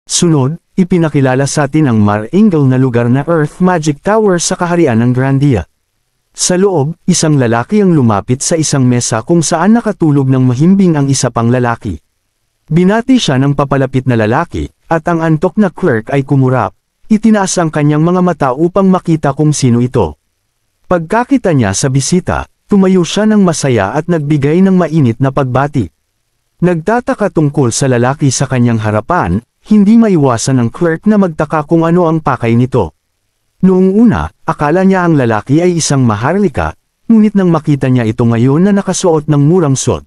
Sunod, ipinakilala sa atin ang Mar-Angel na lugar na Earth Magic Tower sa kaharian ng Grandia. Sa loob, isang lalaki ang lumapit sa isang mesa kung saan nakatulog ng mahimbing ang isa pang lalaki. Binati siya ng papalapit na lalaki, at ang antok na clerk ay kumurap. Itinaas ang kanyang mga mata upang makita kung sino ito. Pagkakita niya sa bisita, tumayo siya ng masaya at nagbigay ng mainit na pagbati. Nagtataka tungkol sa lalaki sa kanyang harapan, hindi maiwasan ng clerk na magtaka kung ano ang pakay nito. Noong una, akala niya ang lalaki ay isang maharlika, ngunit nang makita niya ito ngayon na nakasuot ng murang suot.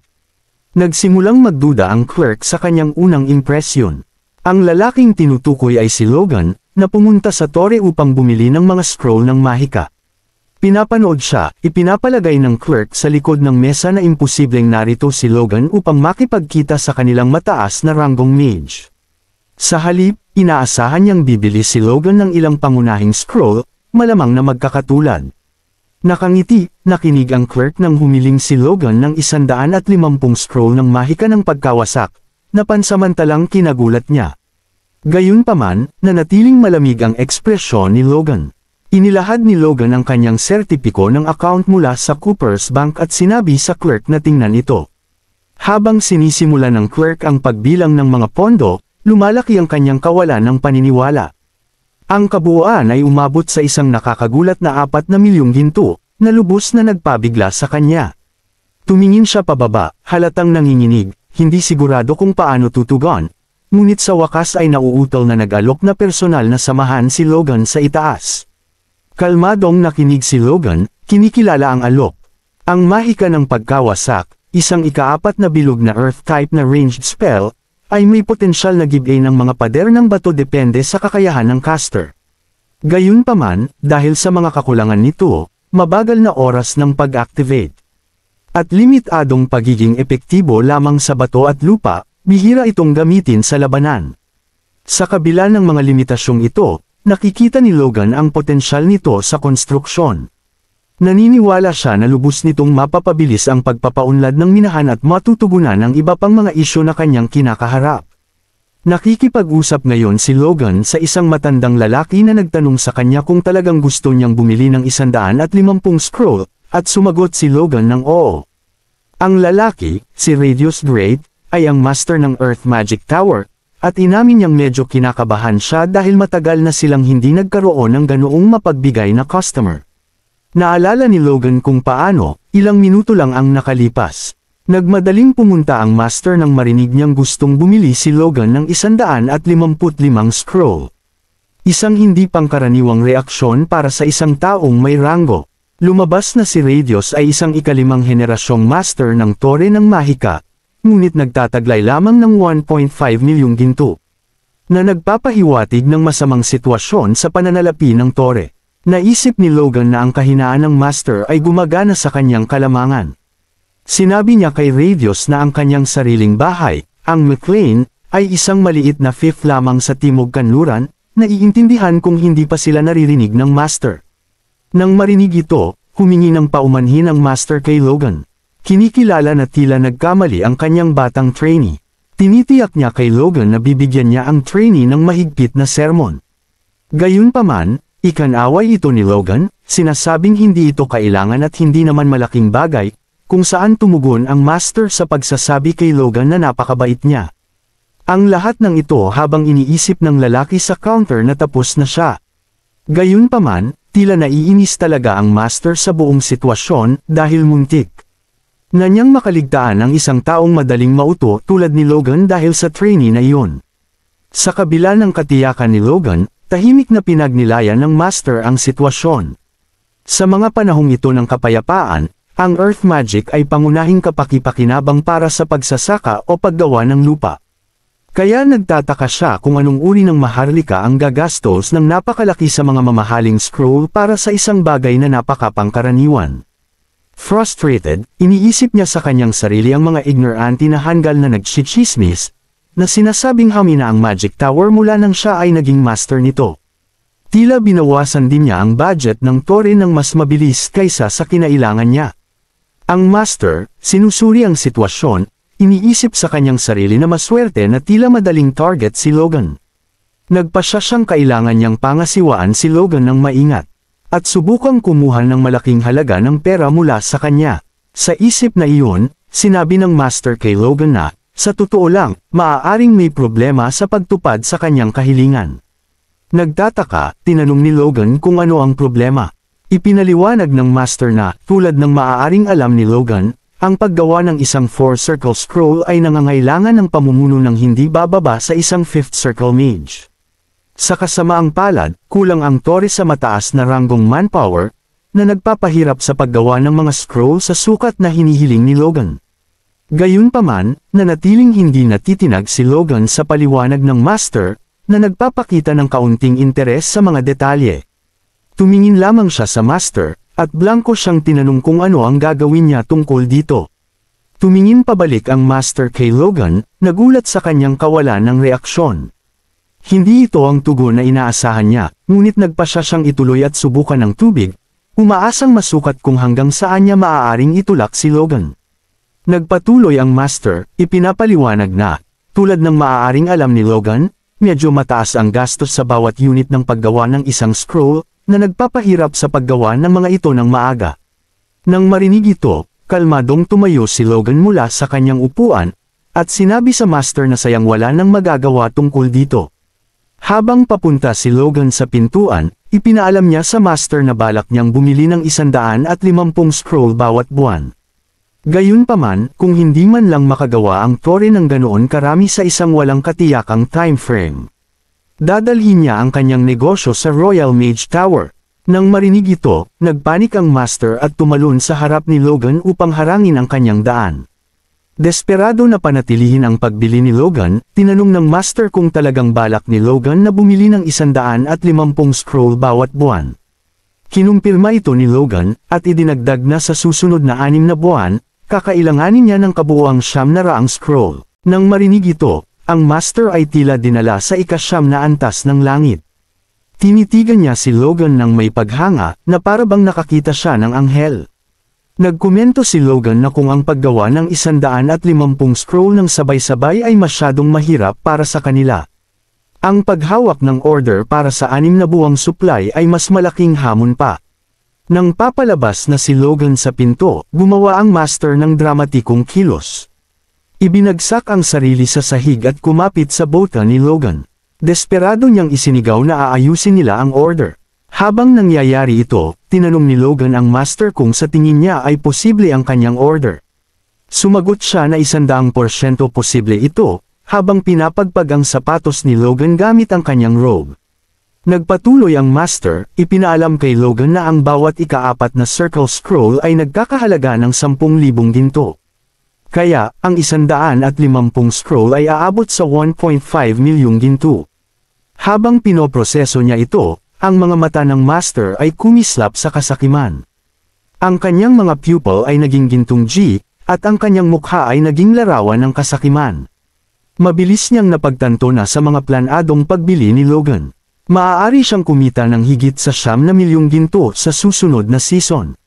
Nagsimulang magduda ang clerk sa kanyang unang impresyon. Ang lalaking tinutukoy ay si Logan, na pumunta sa tore upang bumili ng mga scroll ng mahika. Pinapanood siya, ipinapalagay ng clerk sa likod ng mesa na imposibleng narito si Logan upang makipagkita sa kanilang mataas na ranggong mage. Sa halip, inaasahan niyang bibili si Logan ng ilang pangunahing scroll, malamang na magkakatulad. Nakangiti, nakinig ang clerk nang humiling si Logan ng 150 scroll ng mahika ng pagkawasak, na pansamantalang kinagulat niya. Gayunpaman, nanatiling malamig ang ekspresyon ni Logan. Inilahad ni Logan ang kanyang sertipiko ng account mula sa Cooper's Bank at sinabi sa clerk na tingnan ito. Habang sinisimula ng clerk ang pagbilang ng mga pondo, lumalaki ang kanyang kawalan ng paniniwala. Ang kabuuan ay umabot sa isang nakakagulat na 4 na milyong ginto, na lubos na nagpabigla sa kanya. Tumingin siya pababa, halatang nanginginig, hindi sigurado kung paano tutugon, ngunit sa wakas ay nauutol na nag-alok na personal na samahan si Logan sa itaas. Kalmadong nakinig si Logan, kinikilala ang alok. Ang mahika ng pagkawasak, isang ika-4 na bilog na Earth-type na ranged spell, ay may potensyal na give ng mga pader ng bato depende sa kakayahan ng caster. Gayunpaman, dahil sa mga kakulangan nito, mabagal na oras ng pag-activate. At limitadong pagiging epektibo lamang sa bato at lupa, bihira itong gamitin sa labanan. Sa kabila ng mga limitasyong ito, nakikita ni Logan ang potensyal nito sa konstruksyon. Naniniwala siya na lubos nitong mapapabilis ang pagpapaunlad ng minahan at matutugunan ang iba pang mga isyu na kanyang kinakaharap. Nakikipag-usap ngayon si Logan sa isang matandang lalaki na nagtanong sa kanya kung talagang gusto niyang bumili ng 150 scroll, at sumagot si Logan ng oo. Ang lalaki, si Radius Great, ay ang master ng Earth Magic Tower, at inamin niyang medyo kinakabahan siya dahil matagal na silang hindi nagkaroon ng ganoong mapagbigay na customer. Naalala ni Logan kung paano, ilang minuto lang ang nakalipas. Nagmadaling pumunta ang master nang marinig niyang gustong bumili si Logan ng 155 scroll. Isang hindi pangkaraniwang reaksyon para sa isang taong may ranggo. Lumabas na si Radius ay isang ika-5 henerasyong master ng tore ng mahika, ngunit nagtataglay lamang ng 1.5 milyong ginto. Na nagpapahiwatig ng masamang sitwasyon sa pananalapi ng tore. Naisip ni Logan na ang kahinaan ng master ay gumagana sa kanyang kalamangan. Sinabi niya kay Radius na ang kanyang sariling bahay, ang McLean, ay isang maliit na fifth lamang sa Timog Kanluran, na iintindihan kung hindi pa sila naririnig ng master. Nang marinig ito, humingi ng paumanhin ang master kay Logan. Kinikilala na tila nagkamali ang kanyang batang trainee. Tinitiyak niya kay Logan na bibigyan niya ang trainee ng mahigpit na sermon. Gayunpaman, ikanaway ito ni Logan, sinasabing hindi ito kailangan at hindi naman malaking bagay, kung saan tumugon ang master sa pagsasabi kay Logan na napakabait niya. Ang lahat ng ito habang iniisip ng lalaki sa counter na tapos na siya. Gayunpaman, tila naiinis talaga ang master sa buong sitwasyon dahil muntik na niyang makaligtaan ang isang taong madaling mauto tulad ni Logan dahil sa trainee na iyon. Sa kabila ng katiyakan ni Logan, tahimik na pinagnilayan ng master ang sitwasyon. Sa mga panahong ito ng kapayapaan, ang Earth Magic ay pangunahing kapakipakinabang para sa pagsasaka o paggawa ng lupa. Kaya nagtataka siya kung anong uri ng maharlika ang gagastos ng napakalaki sa mga mamahaling scroll para sa isang bagay na napakapangkaraniwan. Frustrated, iniisip niya sa kanyang sarili ang mga ignorante na hanggal na nagchichismis, na sinasabing hamina ang Magic Tower mula nang siya ay naging master nito. Tila binawasan din niya ang budget ng tore ng mas mabilis kaysa sa kinailangan niya. Ang master, sinusuri ang sitwasyon, iniisip sa kanyang sarili na maswerte na tila madaling target si Logan. Nagpasya siyang kailangan niyang pangasiwaan si Logan ng maingat, at subukang kumuha ng malaking halaga ng pera mula sa kanya. Sa isip na iyon, sinabi ng Master kay Logan na, sa totoo lang, maaaring may problema sa pagtupad sa kanyang kahilingan. Nagtataka, tinanong ni Logan kung ano ang problema. Ipinaliwanag ng Master na, tulad ng maaaring alam ni Logan, ang paggawa ng isang 4-circle scroll ay nangangailangan ng pamumuno ng hindi bababa sa isang 5th circle mage. Sa kasamaang palad, kulang ang tore sa mataas na ranggong manpower, na nagpapahirap sa paggawa ng mga scroll sa sukat na hinihiling ni Logan. Gayunpaman, nanatiling hindi natitinag si Logan sa paliwanag ng Master, na nagpapakita ng kaunting interes sa mga detalye. Tumingin lamang siya sa Master, at blanko siyang tinanong kung ano ang gagawin niya tungkol dito. Tumingin pabalik ang Master kay Logan, nagulat sa kanyang kawalan ng reaksyon. Hindi ito ang tugon na inaasahan niya, ngunit nagpasya siyang ituloy at subukan ng tubig, umaasang masukat kung hanggang saan niya maaaring itulak si Logan. Nagpatuloy ang Master, ipinapaliwanag na, tulad ng maaaring alam ni Logan, medyo mataas ang gastos sa bawat unit ng paggawa ng isang scroll, na nagpapahirap sa paggawa ng mga ito ng maaga. Nang marinig ito, kalmadong tumayo si Logan mula sa kanyang upuan, at sinabi sa Master na sayang wala nang magagawa tungkol dito. Habang papunta si Logan sa pintuan, ipinaalam niya sa Master na balak niyang bumili ng 150 scroll bawat buwan. Gayunpaman, kung hindi man lang makagawa ang tore ng ganoon karami sa isang walang katiyakang time frame, dadalhin niya ang kanyang negosyo sa Royal Mage Tower. Nang marinig ito, nagpanik ang Master at tumalon sa harap ni Logan upang harangin ang kanyang daan. Desperado na panatilihin ang pagbili ni Logan, tinanong ng Master kung talagang balak ni Logan na bumili ng 150 scroll bawat buwan. Kinumpirma ito ni Logan, at idinagdag na sa susunod na 6 na buwan, kakailanganin niya ng kabuuang 900 scroll. Nang marinig ito, ang Master ay tila dinala sa ika-9 na antas ng langit. Tinitigan niya si Logan ng may paghanga, na parabang nakakita siya ng anghel. Nagkomento si Logan na kung ang paggawa ng 150 scroll ng sabay-sabay ay masyadong mahirap para sa kanila. Ang paghawak ng order para sa 6 na buwang supply ay mas malaking hamon pa. Nang papalabas na si Logan sa pinto, gumawa ang Master ng dramatikong kilos. Ibinagsak ang sarili sa sahig at kumapit sa bota ni Logan. Desperado niyang isinigaw na aayusin nila ang order. Habang nangyayari ito, tinanong ni Logan ang Master kung sa tingin niya ay posible ang kanyang order. Sumagot siya na 100% posible ito, habang pinapagpag ang sapatos ni Logan gamit ang kanyang robe. Nagpatuloy ang Master, ipinaalam kay Logan na ang bawat ika-4 na circle scroll ay nagkakahalaga ng 10,000 ginto. Kaya, ang 150 scroll ay aabot sa 1.5 milyong ginto. Habang pinoproseso niya ito, ang mga mata ng Master ay kumislap sa kasakiman. Ang kanyang mga pupil ay naging gintong G, at ang kanyang mukha ay naging larawan ng kasakiman. Mabilis niyang napagtanto na sa mga planadong pagbili ni Logan. Maaari siyang kumita ng higit sa 9 milyong ginto sa susunod na season.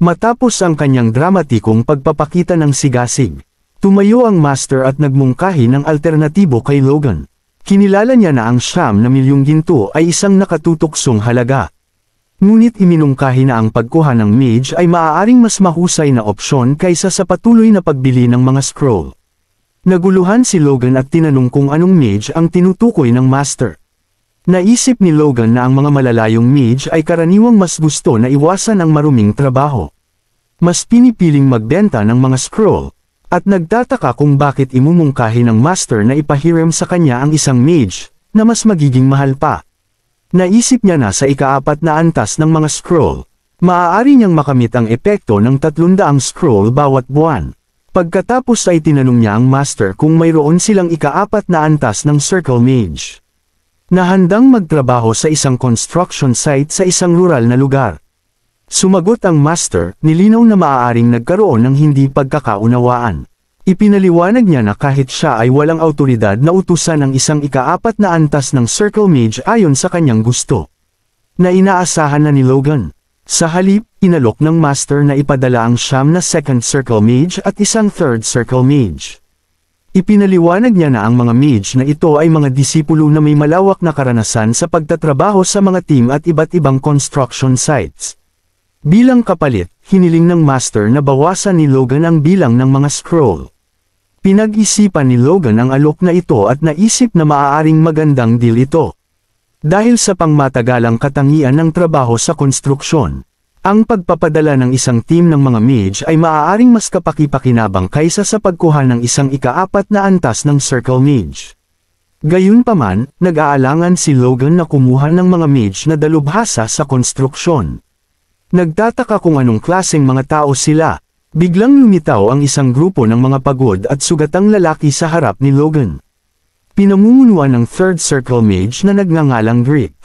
Matapos ang kanyang dramatikong pagpapakita ng sigasig, tumayo ang Master at nagmungkahi ng alternatibo kay Logan. Kinilala niya na ang 9 milyong ginto ay isang nakatutuksong halaga. Ngunit iminungkahi na ang pagkuha ng mage ay maaaring mas mahusay na opsyon kaysa sa patuloy na pagbili ng mga scroll. Naguluhan si Logan at tinanong kung anong mage ang tinutukoy ng Master. Naisip ni Logan na ang mga malalayong mage ay karaniwang mas gusto na iwasan ang maruming trabaho. Mas pinipiling magbenta ng mga scroll, at nagtataka kung bakit imumungkahi ng Master na ipahiram sa kanya ang isang mage, na mas magiging mahal pa. Naisip niya na sa ika-4 na antas ng mga scroll, maaari niyang makamit ang epekto ng 300 scroll bawat buwan. Pagkatapos ay tinanong niya ang Master kung mayroon silang ika-4 na antas ng circle mage na handang magtrabaho sa isang construction site sa isang rural na lugar. Sumagot ang Master, nilinaw na maaaring nagkaroon ng hindi pagkakaunawaan. Ipinaliwanag niya na kahit siya ay walang autoridad na utusan ng isang ika-4 na antas ng circle mage ayon sa kanyang gusto, na inaasahan na ni Logan. Sa halip, inalok ng Master na ipadala ang 9 na second circle mage at isang third circle mage. Ipinaliwanag niya na ang mga mage na ito ay mga disipulo na may malawak na karanasan sa pagtatrabaho sa mga team at iba't ibang construction sites. Bilang kapalit, hiniling ng master na bawasan ni Logan ang bilang ng mga scroll. Pinag-isipan ni Logan ang alok na ito at naisip na maaaring magandang deal ito. Dahil sa pangmatagalang katangian ng trabaho sa konstruksyon, ang pagpapadala ng isang team ng mga mage ay maaaring mas kapaki-pakinabang kaysa sa pagkuha ng isang ika-4 na antas ng Circle Mage. Gayunpaman, nag-aalangan si Logan na kumuha ng mga mage na dalubhasa sa konstruksyon. Nagtataka kung anong klaseng mga tao sila. Biglang lumitaw ang isang grupo ng mga pagod at sugatang lalaki sa harap ni Logan. Pinamumunuan ng Third Circle Mage na nagngangalang Grip.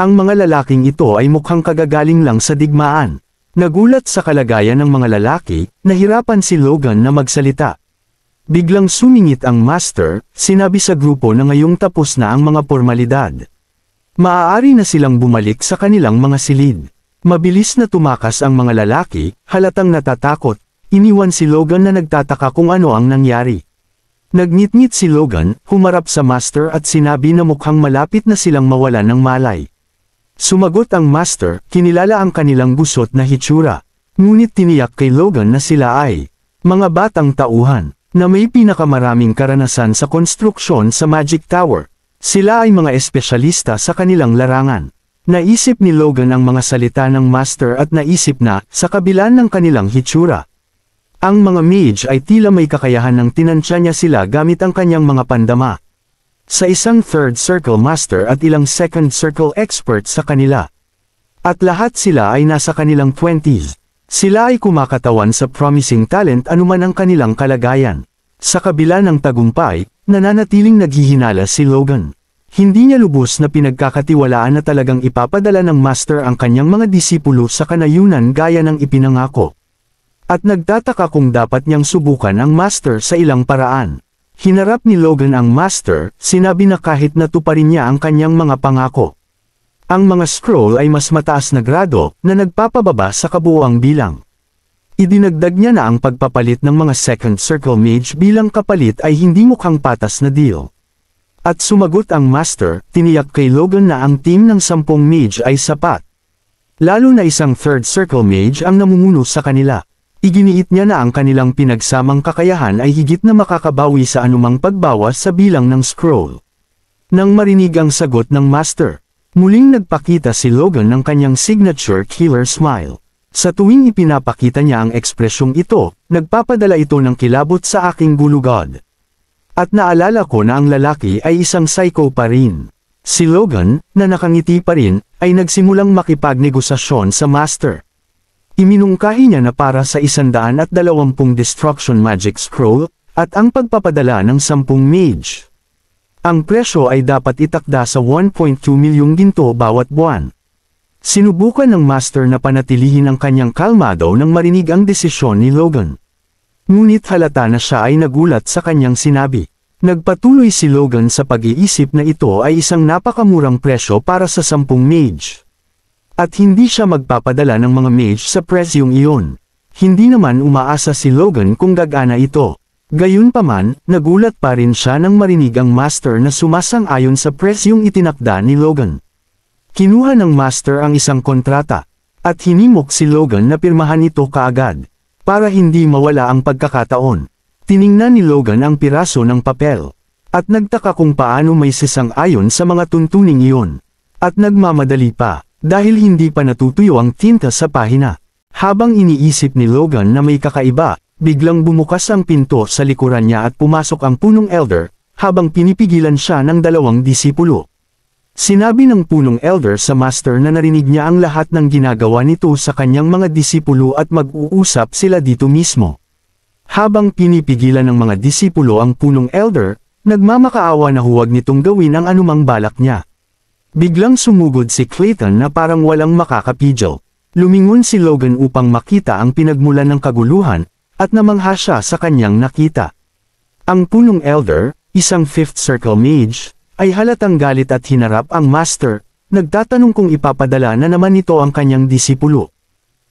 Ang mga lalaking ito ay mukhang kagagaling lang sa digmaan. Nagulat sa kalagayan ng mga lalaki, nahirapan si Logan na magsalita. Biglang sumingit ang master, sinabi sa grupo na ngayong tapos na ang mga formalidad. Maaari na silang bumalik sa kanilang mga silid. Mabilis na tumakas ang mga lalaki, halatang natatakot. Iniwan si Logan na nagtataka kung ano ang nangyari. Nagngit-ngit si Logan, humarap sa master at sinabi na mukhang malapit na silang mawalan ng malay. Sumagot ang master, kinilala ang kanilang gusot na hitsura. Ngunit tiniyak kay Logan na sila ay mga batang tauhan, na may pinakamaraming karanasan sa konstruksyon sa Magic Tower. Sila ay mga espesyalista sa kanilang larangan. Naisip ni Logan ang mga salita ng master at naisip na, sa kabila ng kanilang hitsura, ang mga mage ay tila may kakayahan ng tinansya niya sila gamit ang kanyang mga pandama. Sa isang third circle master at ilang second circle expert sa kanila. At lahat sila ay nasa kanilang 20s. Sila ay kumakatawan sa promising talent anuman ang kanilang kalagayan. Sa kabila ng tagumpay, nananatiling naghihinala si Logan. Hindi niya lubos na pinagkakatiwalaan na talagang ipapadala ng master ang kanyang mga disipulo sa kanayunan gaya ng ipinangako. At nagtataka kung dapat niyang subukan ang master sa ilang paraan. Hinarap ni Logan ang master, sinabi na kahit natuparin niya ang kanyang mga pangako. Ang mga scroll ay mas mataas na grado na nagpapababa sa kabuuang bilang. Idinagdag niya na ang pagpapalit ng mga second circle mage bilang kapalit ay hindi mukhang patas na deal. At sumagot ang master, tiniyak kay Logan na ang team ng 10 mage ay sapat. Lalo na isang third circle mage ang namumuno sa kanila. Iginiit niya na ang kanilang pinagsamang kakayahan ay higit na makakabawi sa anumang pagbawas sa bilang ng scroll. Nang marinig ang sagot ng master, muling nagpakita si Logan ng kanyang signature killer smile. Sa tuwing ipinapakita niya ang ekspresyong ito, nagpapadala ito ng kilabot sa aking gulugod. At naalala ko na ang lalaki ay isang psycho pa rin. Si Logan, na nakangiti pa rin, ay nagsimulang makipagnegosasyon sa master. Iminungkahi niya na para sa 120 Destruction Magic Scroll, at ang pagpapadala ng 10 mage. Ang presyo ay dapat itakda sa 1.2 milyong ginto bawat buwan. Sinubukan ng master na panatilihin ang kanyang kalmado nang marinig ang desisyon ni Logan. Ngunit halata na siya ay nagulat sa kanyang sinabi. Nagpatuloy si Logan sa pag-iisip na ito ay isang napakamurang presyo para sa 10 mage. At hindi siya magpapadala ng mga mage sa presyong iyon. Hindi naman umaasa si Logan kung gagana ito. Gayunpaman, nagulat pa rin siya nang marinig ang master na sumasang-ayon sa presyong itinakda ni Logan. Kinuha ng master ang isang kontrata, at hinimok si Logan na pirmahan ito kaagad, para hindi mawala ang pagkakataon. Tiningnan ni Logan ang piraso ng papel, at nagtaka kung paano may sasang-ayon sa mga tuntuning iyon. At nagmamadali pa. Dahil hindi pa natutuyo ang tinta sa pahina. Habang iniisip ni Logan na may kakaiba, biglang bumukas ang pinto sa likuran niya at pumasok ang punong elder, habang pinipigilan siya ng 2 disipulo. Sinabi ng punong elder sa master na narinig niya ang lahat ng ginagawa nito sa kanyang mga disipulo at mag-uusap sila dito mismo. Habang pinipigilan ng mga disipulo ang punong elder, nagmamakaawa na huwag nitong gawin ang anumang balak niya. Biglang sumugod si Clayton na parang walang makakapigil. Lumingon si Logan upang makita ang pinagmulan ng kaguluhan, at namangha siya sa kanyang nakita. Ang punong elder, isang 5th circle mage, ay halatang galit at hinarap ang master, nagtatanong kung ipapadala na naman ito ang kanyang disipulo.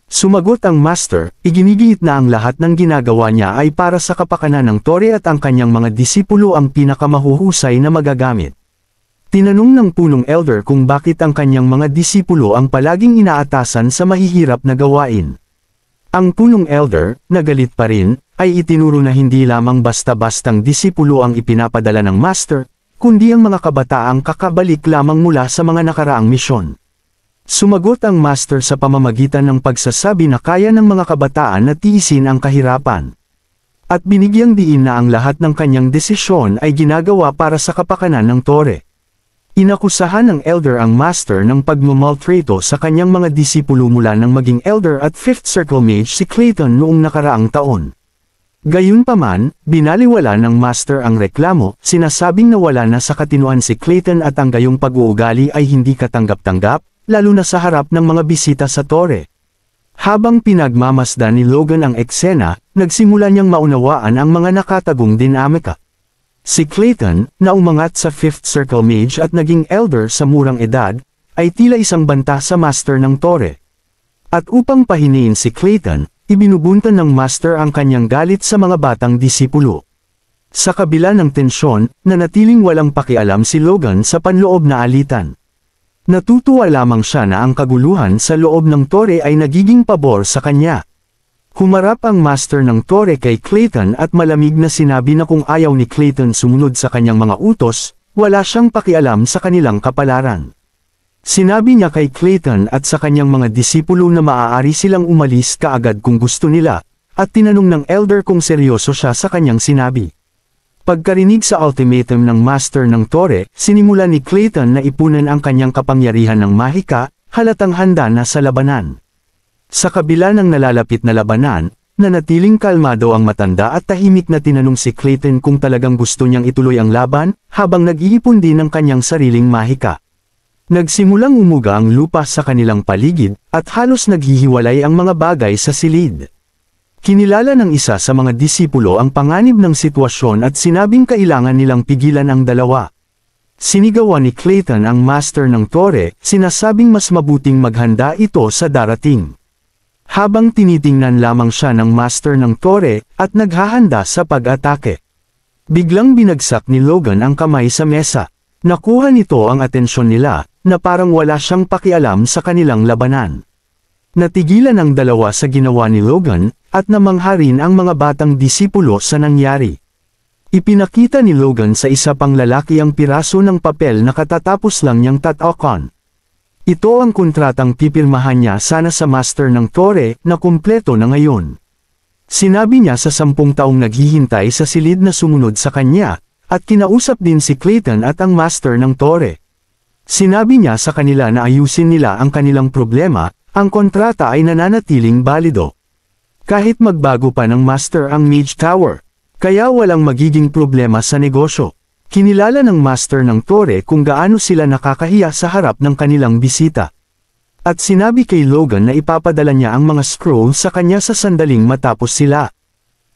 Sumagot ang Master, iginigit na ang lahat ng ginagawa niya ay para sa kapakanan ng Tore at ang kanyang mga disipulo ang pinakamahuhusay na magagamit. Tinanong ng punong elder kung bakit ang kanyang mga disipulo ang palaging inaatasan sa mahihirap na gawain. Ang punong elder, nagalit pa rin, ay itinuro na hindi lamang basta-bastang disipulo ang ipinapadala ng Master, kundi ang mga kabataang kakabalik lamang mula sa mga nakaraang misyon. Sumagot ang Master sa pamamagitan ng pagsasabi na kaya ng mga kabataan na tiisin ang kahirapan. At binigyang diin na ang lahat ng kanyang desisyon ay ginagawa para sa kapakanan ng Tore. Inakusahan ng elder ang Master ng pagmamaltrato sa kanyang mga disipulo mula nang maging elder at 5th Circle Mage si Clayton noong nakaraang taon. Gayunpaman, binaliwala ng Master ang reklamo, sinasabing nawala na sa katinuan si Clayton at ang gayong pag-uugali ay hindi katanggap-tanggap, lalo na sa harap ng mga bisita sa Tore. Habang pinagmamasdan ni Logan ang eksena, nagsimula niyang maunawaan ang mga nakatagong dinamika. Si Clayton, na umangat sa 5th Circle Mage at naging elder sa murang edad, ay tila isang banta sa Master ng Tore. At upang pahiniin si Clayton, ibinubuntan ng Master ang kanyang galit sa mga batang disipulo. Sa kabila ng tensyon, nanatiling walang pakialam si Logan sa panloob na alitan. Natutuwa lamang siya na ang kaguluhan sa loob ng Tore ay nagiging pabor sa kanya. Humarap ang Master ng Tore kay Clayton at malamig na sinabi na kung ayaw ni Clayton sumunod sa kanyang mga utos, wala siyang pakialam sa kanilang kapalaran. Sinabi niya kay Clayton at sa kanyang mga disipulo na maaari silang umalis kaagad kung gusto nila, at tinanong ng elder kung seryoso siya sa kanyang sinabi. Pagkarinig sa ultimatum ng Master ng Tore, sinimula ni Clayton na ipunan ang kanyang kapangyarihan ng mahika, halatang handa na sa labanan. Sa kabila ng nalalapit na labanan, nanatiling kalmado ang matanda at tahimik na tinanong si Clayton kung talagang gusto niyang ituloy ang laban, habang nag-iipon din ng kanyang sariling mahika. Nagsimulang umuga ang lupa sa kanilang paligid, at halos naghihiwalay ang mga bagay sa silid. Kinilala ng isa sa mga disipulo ang panganib ng sitwasyon at sinabing kailangan nilang pigilan ang dalawa. Sinigawan ni Clayton ang Master ng Tore, sinasabing mas mabuting maghanda ito sa darating. Habang tinitingnan lamang siya ng Master ng Tore, at naghahanda sa pag-atake. Biglang binagsak ni Logan ang kamay sa mesa. Nakuha nito ang atensyon nila, na parang wala siyang pakialam sa kanilang labanan. Natigilan ang dalawa sa ginawa ni Logan, at namangha rin ang mga batang disipulo sa nangyari. Ipinakita ni Logan sa isa pang lalaki ang piraso ng papel na katatapos lang niyang tatakan. Ito ang kontratang pipirmahan niya sana sa Master ng Tore, na kumpleto na ngayon. Sinabi niya sa 10 taong naghihintay sa silid na sumunod sa kanya, at kinausap din si Clayton at ang Master ng Tore. Sinabi niya sa kanila na ayusin nila ang kanilang problema, ang kontrata ay nananatiling balido. Kahit magbago pa ng Master ang Mage Tower, kaya walang magiging problema sa negosyo. Kinilala ng Master ng Tore kung gaano sila nakakahiya sa harap ng kanilang bisita. At sinabi kay Logan na ipapadala niya ang mga scroll sa kanya sa sandaling matapos sila.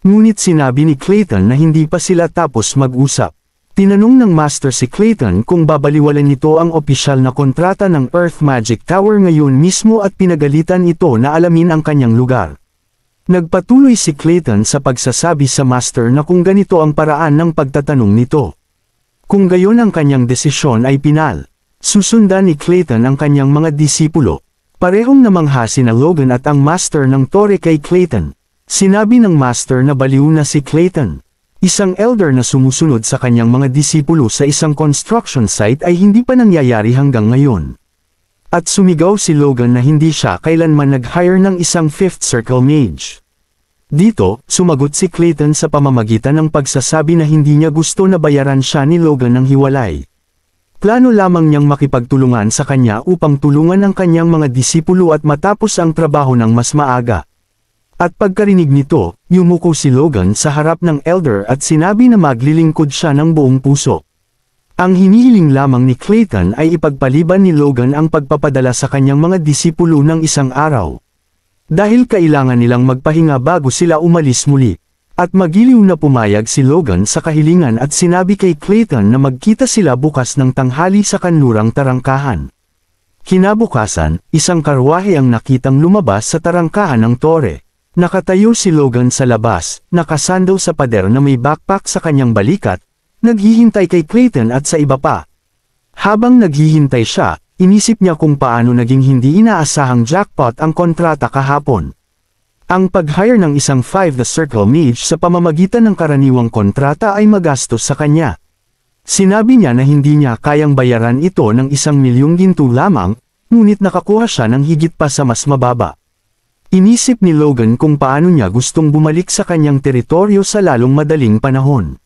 Ngunit sinabi ni Clayton na hindi pa sila tapos mag-usap. Tinanong ng Master si Clayton kung babaliwalan nito ang opisyal na kontrata ng Earth Magic Tower ngayon mismo at pinagalitan ito na alamin ang kanyang lugar. Nagpatuloy si Clayton sa pagsasabi sa Master na kung ganito ang paraan ng pagtatanong nito. Kung gayon ang kanyang desisyon ay pinal. Susundan ni Clayton ang kanyang mga disipulo. Parehong namangha sina Logan at ang Master ng Tore kay Clayton. Sinabi ng Master na baliw na si Clayton. Isang elder na sumusunod sa kanyang mga disipulo sa isang construction site ay hindi pa nangyayari hanggang ngayon. At sumigaw si Logan na hindi siya kailanman nag-hire ng isang 5th Circle Mage. Dito, sumagot si Clayton sa pamamagitan ng pagsasabi na hindi niya gusto na bayaran siya ni Logan ng hiwalay. Plano lamang niyang makipagtulungan sa kanya upang tulungan ang kanyang mga disipulo at matapos ang trabaho ng mas maaga. At pagkarinig nito, yumuko si Logan sa harap ng elder at sinabi na maglilingkod siya ng buong puso. Ang hinihiling lamang ni Clayton ay ipagpaliban ni Logan ang pagpapadala sa kanyang mga disipulo ng isang araw. Dahil kailangan nilang magpahinga bago sila umalis muli. At magiliw na pumayag si Logan sa kahilingan at sinabi kay Clayton na magkita sila bukas ng tanghali sa kanlurang tarangkahan. Kinabukasan, isang karwahe ang nakitang lumabas sa tarangkahan ng tore. Nakatayo si Logan sa labas, nakasandaw sa pader na may backpack sa kanyang balikat, naghihintay kay Clayton at sa iba pa. Habang naghihintay siya, inisip niya kung paano naging hindi inaasahang jackpot ang kontrata kahapon. Ang pag-hire ng isang 5 The Circle Mage sa pamamagitan ng karaniwang kontrata ay magastos sa kanya. Sinabi niya na hindi niya kayang bayaran ito ng 1,000,000 ginto lamang, ngunit nakakuha siya ng higit pa sa mas mababa. Inisip ni Logan kung paano niya gustong bumalik sa kanyang teritoryo sa lalong madaling panahon.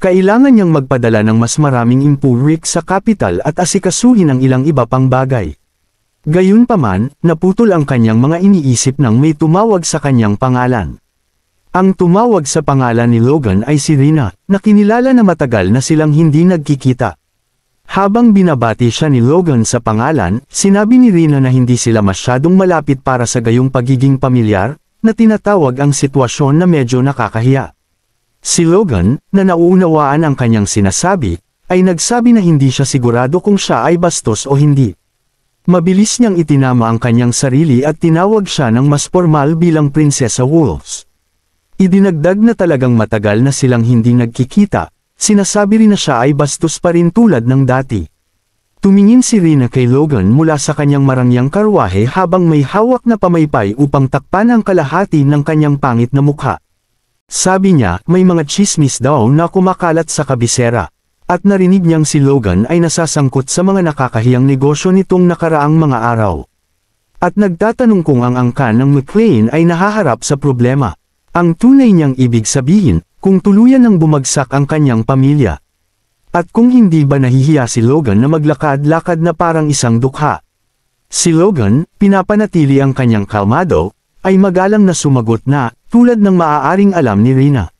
Kailangan niyang magpadala ng mas maraming impurik sa kapital at asikasuhin ang ilang iba pang bagay. Gayunpaman, naputol ang kanyang mga iniisip nang may tumawag sa kanyang pangalan. Ang tumawag sa pangalan ni Logan ay si Rina, na kinilala na matagal na silang hindi nagkikita. Habang binabati siya ni Logan sa pangalan, sinabi ni Rina na hindi sila masyadong malapit para sa gayong pagiging pamilyar, na tinatawag ang sitwasyon na medyo nakakahiya. Si Logan, na nauunawaan ang kanyang sinasabi, ay nagsabi na hindi siya sigurado kung siya ay bastos o hindi. Mabilis niyang itinama ang kanyang sarili at tinawag siya ng mas formal bilang Prinsesa Wolves. Idinagdag na talagang matagal na silang hindi nagkikita, sinasabi rin na siya ay bastos pa rin tulad ng dati. Tumingin si Rina kay Logan mula sa kanyang marangyang karwahe habang may hawak na pamaypay upang takpan ang kalahati ng kanyang pangit na mukha. Sabi niya, may mga chismis daw na kumakalat sa kabisera, at narinig niyang si Logan ay nasasangkot sa mga nakakahiyang negosyo nitong nakaraang mga araw. At nagtatanong kung ang angkan ng McLean ay nahaharap sa problema. Ang tunay niyang ibig sabihin, kung tuluyan nang bumagsak ang kanyang pamilya. At kung hindi ba nahihiya si Logan na maglakad-lakad na parang isang dukha. Si Logan, pinapanatili ang kanyang kalmado, ay magalang na sumagot na, tulad ng maaaring alam ni Rina.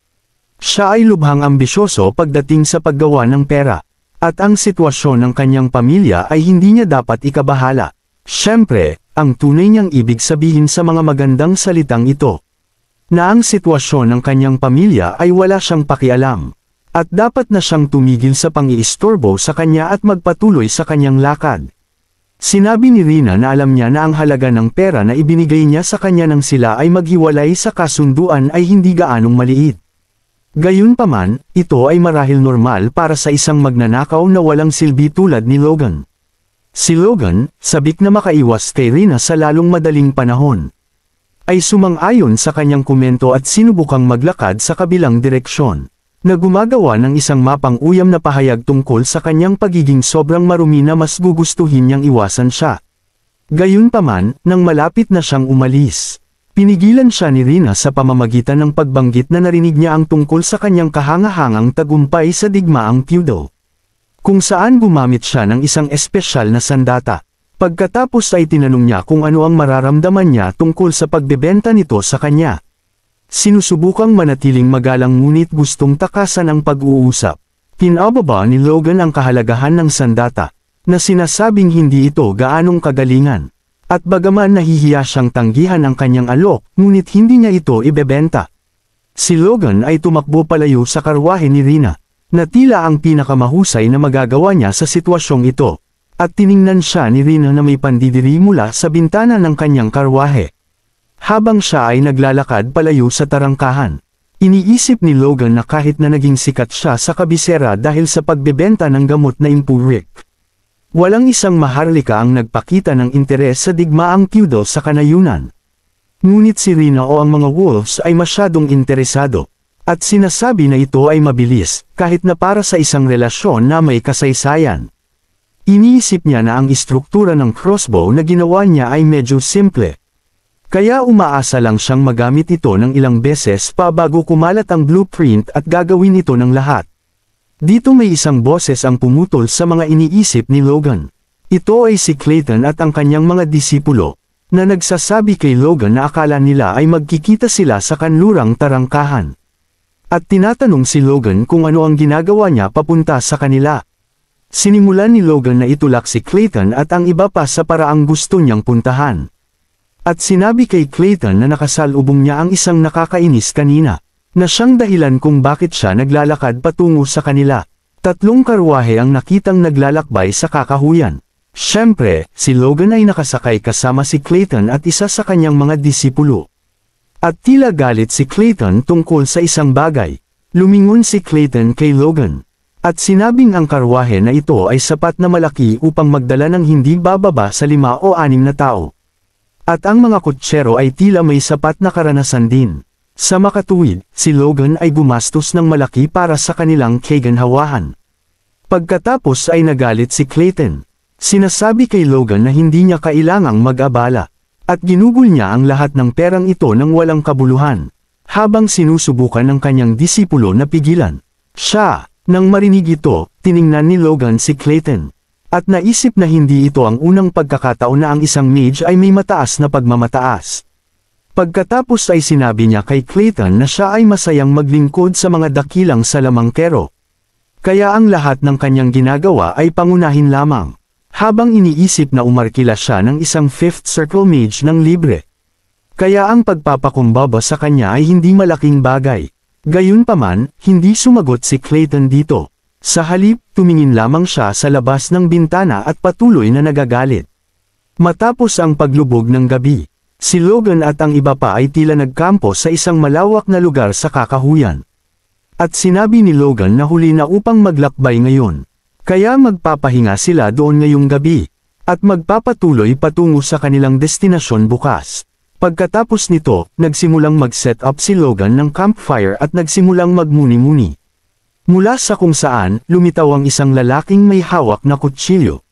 Siya ay lubhang ambisyoso pagdating sa paggawa ng pera. At ang sitwasyon ng kanyang pamilya ay hindi niya dapat ikabahala. Siyempre, ang tunay niyang ibig sabihin sa mga magandang salitang ito. Na ang sitwasyon ng kanyang pamilya ay wala siyang pakialam. At dapat na siyang tumigil sa pang-iistorbo sa kanya at magpatuloy sa kanyang lakad. Sinabi ni Rina na alam niya na ang halaga ng pera na ibinigay niya sa kanya nang sila ay maghiwalay sa kasunduan ay hindi gaanong maliit. Gayunpaman, ito ay marahil normal para sa isang magnanakaw na walang silbi tulad ni Logan. Si Logan, sabik na makaiwas kay Rina sa lalong madaling panahon, ay sumang-ayon sa kanyang komento at sinubukang maglakad sa kabilang direksyon, na gumagawa ng isang mapang-uyam na pahayag tungkol sa kanyang pagiging sobrang marumi na mas gugustuhin niyang iwasan siya. Gayunpaman, nang malapit na siyang umalis, pinigilan siya ni Rina sa pamamagitan ng pagbanggit na narinig niya ang tungkol sa kanyang kahangahangang tagumpay sa digmaang feudal, kung saan gumamit siya ng isang espesyal na sandata. Pagkatapos ay tinanong niya kung ano ang mararamdaman niya tungkol sa pagbebenta nito sa kanya. Sinusubukang manatiling magalang ngunit gustong takasan ang pag-uusap. Pinababa ni Logan ang kahalagahan ng sandata, na sinasabing hindi ito gaanong kagalingan. At bagaman nahihiya siyang tanggihan ang kanyang alok, ngunit hindi niya ito ibebenta. Si Logan ay tumakbo palayo sa karwahe ni Rina, na tila ang pinakamahusay na magagawa niya sa sitwasyong ito. At tiningnan siya ni Rina na may pandidiri mula sa bintana ng kanyang karwahe. Habang siya ay naglalakad palayo sa tarangkahan, iniisip ni Logan na kahit na naging sikat siya sa kabisera dahil sa pagbebenta ng gamot na impurik, walang isang maharlika ang nagpakita ng interes sa digmaang feudal sa kanayunan. Ngunit si Rina o ang mga wolves ay masyadong interesado, at sinasabi na ito ay mabilis, kahit na para sa isang relasyon na may kasaysayan. Iniisip niya na ang istruktura ng crossbow na ginawa niya ay medyo simple. Kaya umaasa lang siyang magamit ito ng ilang beses pa bago kumalat ang blueprint at gagawin ito ng lahat. Dito may isang boses ang pumutol sa mga iniisip ni Logan. Ito ay si Clayton at ang kanyang mga disipulo, na nagsasabi kay Logan na akala nila ay magkikita sila sa kanlurang tarangkahan. At tinatanong si Logan kung ano ang ginagawa niya papunta sa kanila. Sinimulan ni Logan na itulak si Clayton at ang iba pa sa paraang gusto niyang puntahan. At sinabi kay Clayton na nakasalubong niya ang isang nakakainis kanina, na siyang dahilan kung bakit siya naglalakad patungo sa kanila. 3 karwahe ang nakitang naglalakbay sa kakahuyan. Siyempre, si Logan ay nakasakay kasama si Clayton at isa sa kanyang mga disipulo. At tila galit si Clayton tungkol sa isang bagay. Lumingon si Clayton kay Logan. At sinabing ang karwahe na ito ay sapat na malaki upang magdala ng hindi bababa sa 5 o 6 na tao. At ang mga kutsero ay tila may sapat na karanasan din. Sa makatuwid, si Logan ay gumastos ng malaki para sa kanilang kaganhawahan. Pagkatapos ay nagalit si Clayton. Sinasabi kay Logan na hindi niya kailangang mag-abala. At ginugol niya ang lahat ng perang ito ng walang kabuluhan. Habang sinusubukan ng kanyang disipulo na pigilan siya. Nang marinig ito, tiningnan ni Logan si Clayton. At naisip na hindi ito ang unang pagkakataon na ang isang mage ay may mataas na pagmamataas. Pagkatapos ay sinabi niya kay Clayton na siya ay masayang maglingkod sa mga dakilang salamangkero. Kaya ang lahat ng kanyang ginagawa ay pangunahin lamang. Habang iniisip na umarkila siya ng isang 5th circle mage ng libre. Kaya ang pagpapakumbaba sa kanya ay hindi malaking bagay. Gayunpaman, hindi sumagot si Clayton dito. Sa halip, tumingin lamang siya sa labas ng bintana at patuloy na nagagalit. Matapos ang paglubog ng gabi, si Logan at ang iba pa ay tila nagkampo sa isang malawak na lugar sa kakahuyan. At sinabi ni Logan na huli na upang maglakbay ngayon. Kaya magpapahinga sila doon ngayong gabi. At magpapatuloy patungo sa kanilang destinasyon bukas. Pagkatapos nito, nagsimulang mag-set up si Logan ng campfire at nagsimulang magmuni-muni. Mula sa kung saan, lumitaw ang isang lalaking may hawak na kutsilyo.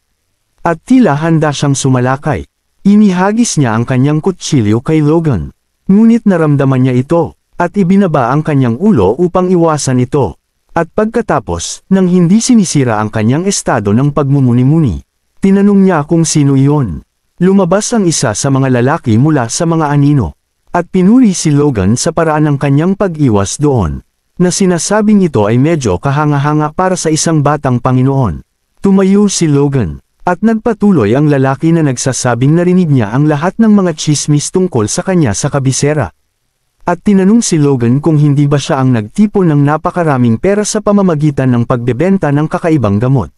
At tila handa siyang sumalakay. Inihagis niya ang kanyang kutsilyo kay Logan. Ngunit naramdaman niya ito, at ibinaba ang kanyang ulo upang iwasan ito. At pagkatapos, nang hindi sinisira ang kanyang estado ng pagmumuni-muni, tinanong niya kung sino iyon. Lumabas ang isa sa mga lalaki mula sa mga anino, at pinuri si Logan sa paraan ng kanyang pag-iwas doon, na sinasabing ito ay medyo kahanga-hanga para sa isang batang Panginoon. Tumayo si Logan, at nagpatuloy ang lalaki na nagsasabing narinig niya ang lahat ng mga chismis tungkol sa kanya sa kabisera. At tinanong si Logan kung hindi ba siya ang nagtipon ng napakaraming pera sa pamamagitan ng pagbebenta ng kakaibang gamot.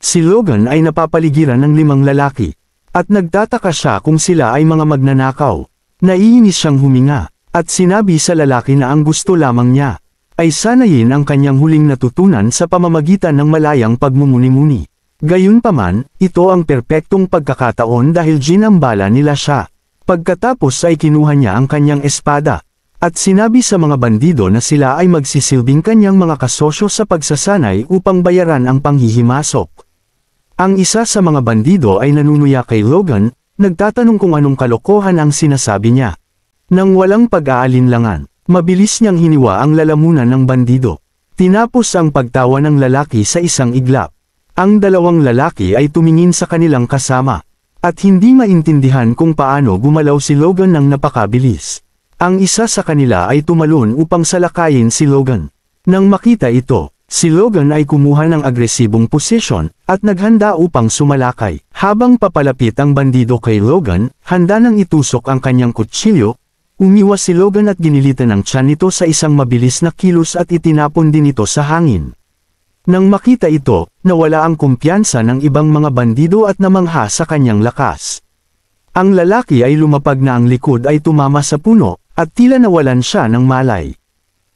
Si Logan ay napapaligiran ng 5 lalaki. At nagtataka siya kung sila ay mga magnanakaw. Naiinis siyang huminga, at sinabi sa lalaki na ang gusto lamang niya ay sanayin ang kanyang huling natutunan sa pamamagitan ng malayang pagmumuni-muni. Gayunpaman, ito ang perpektong pagkakataon dahil ginambala nila siya. Pagkatapos ay kinuha niya ang kanyang espada, at sinabi sa mga bandido na sila ay magsisilbing kanyang mga kasosyo sa pagsasanay upang bayaran ang panghihimasok. Ang isa sa mga bandido ay nanunuya kay Logan, nagtatanong kung anong kalokohan ang sinasabi niya. Nang walang pag-aalinlangan, mabilis niyang hiniwa ang lalamunan ng bandido. Tinapos ang pagtawa ng lalaki sa isang iglap. Ang 2 lalaki ay tumingin sa kanilang kasama, at hindi maintindihan kung paano gumalaw si Logan ng napakabilis. Ang isa sa kanila ay tumalon upang salakayin si Logan. Nang makita ito, si Logan ay kumuha ng agresibong posisyon, at naghanda upang sumalakay. Habang papalapit ang bandido kay Logan, handa nang itusok ang kanyang kutsilyo, umiwas si Logan at ginilitan ang tiyan nito sa isang mabilis na kilos at itinapon din ito sa hangin. Nang makita ito, nawala ang kumpiyansa ng ibang mga bandido at namangha sa kanyang lakas. Ang lalaki ay lumapag na ang likod ay tumama sa puno, at tila nawalan siya ng malay.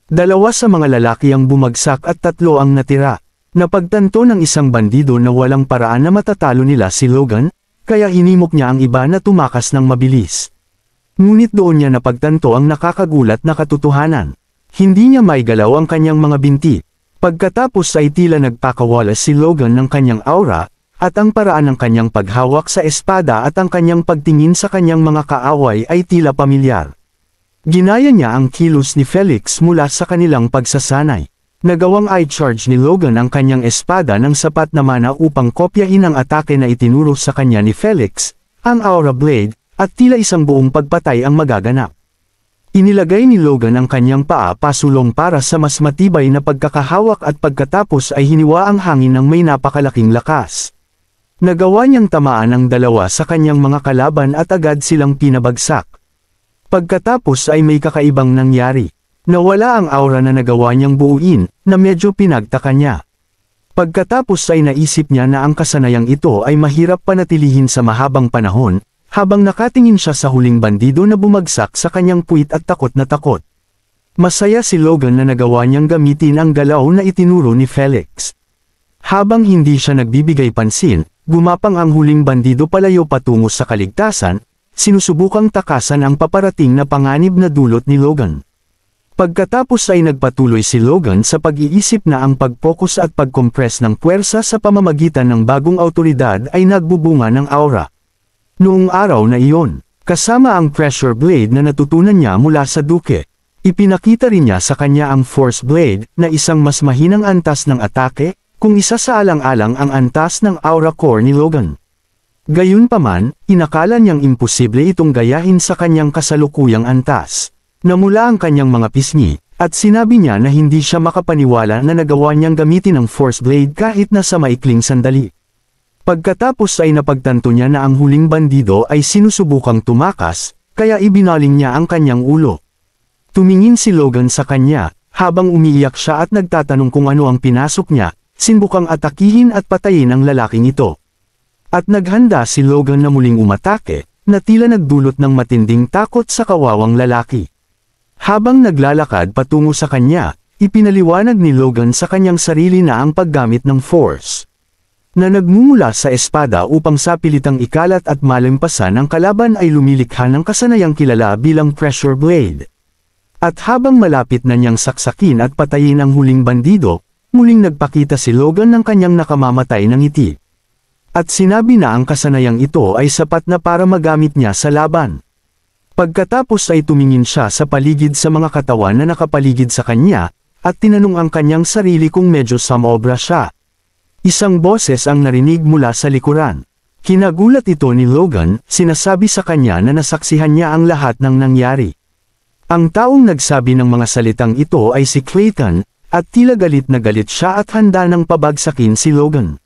2 sa mga lalaki ang bumagsak at 3 ang natira. Napagtanto ng isang bandido na walang paraan na matatalo nila si Logan, kaya hinimok niya ang iba na tumakas ng mabilis. Ngunit doon niya napagtanto ang nakakagulat na katotohanan. Hindi niya maigalaw ang kanyang mga binti. Pagkatapos ay tila nagpakawala si Logan ng kanyang aura, at ang paraan ng kanyang paghawak sa espada at ang kanyang pagtingin sa kanyang mga kaaway ay tila pamilyar. Ginaya niya ang kilos ni Felix mula sa kanilang pagsasanay. Nagawang i-charge ni Logan ang kanyang espada ng sapat na mana upang kopyahin ang atake na itinuro sa kanya ni Felix, ang Aura Blade, at tila isang buong pagpatay ang magaganap. Inilagay ni Logan ang kanyang paa pasulong para sa mas matibay na pagkakahawak at pagkatapos ay hiniwa ang hangin ng may napakalaking lakas. Nagawa niyang tamaan ang 2 sa kanyang mga kalaban at agad silang pinabagsak. Pagkatapos ay may kakaibang nangyari. Nawala ang aura na nagawa niyang buuin, na medyo pinagtaka niya. Pagkatapos ay naisip niya na ang kasanayang ito ay mahirap panatilihin sa mahabang panahon, habang nakatingin siya sa huling bandido na bumagsak sa kanyang puwit at takot na takot. Masaya si Logan na nagawa niyang gamitin ang galaw na itinuro ni Felix. Habang hindi siya nagbibigay pansin, gumapang ang huling bandido palayo patungo sa kaligtasan, sinusubukang takasan ang paparating na panganib na dulot ni Logan. Pagkatapos ay nagpatuloy si Logan sa pag-iisip na ang pag-focus at pag-compress ng puwersa sa pamamagitan ng bagong awtoridad ay nagbubunga ng aura. Noong araw na iyon, kasama ang pressure blade na natutunan niya mula sa Duke, ipinakita rin niya sa kanya ang force blade na isang mas mahinang antas ng atake, kung isa sa alang-alang ang antas ng aura core ni Logan. Gayunpaman, inakala niyang imposible itong gayahin sa kanyang kasalukuyang antas. Namula ang kanyang mga pisngi, at sinabi niya na hindi siya makapaniwala na nagawa niyang gamitin ang force blade kahit na sa maikling sandali. Pagkatapos ay napagtanto niya na ang huling bandido ay sinusubukang tumakas, kaya ibinaling niya ang kanyang ulo. Tumingin si Logan sa kanya, habang umiiyak siya at nagtatanong kung ano ang pinasok niya, sinbukang atakihin at patayin ang lalaking ito. At naghanda si Logan na muling umatake, na tila nagdulot ng matinding takot sa kawawang lalaki. Habang naglalakad patungo sa kanya, ipinaliwanag ni Logan sa kanyang sarili na ang paggamit ng force na nagmumula sa espada upang sapilitang ikalat at malampasan ang kalaban ay lumilikha ng kasanayang kilala bilang pressure blade. At habang malapit na niyang saksakin at patayin ang huling bandido, muling nagpakita si Logan ng kanyang nakamamatay na ngiti. At sinabi na ang kasanayang ito ay sapat na para magamit niya sa laban. Pagkatapos ay tumingin siya sa paligid sa mga katawan na nakapaligid sa kanya, at tinanong ang kanyang sarili kung medyo samobra siya. Isang boses ang narinig mula sa likuran. Kinagulat ito ni Logan, sinasabi sa kanya na nasaksihan niya ang lahat ng nangyari. Ang taong nagsabi ng mga salitang ito ay si Clayton, at tila galit na galit siya at handa ng pabagsakin si Logan.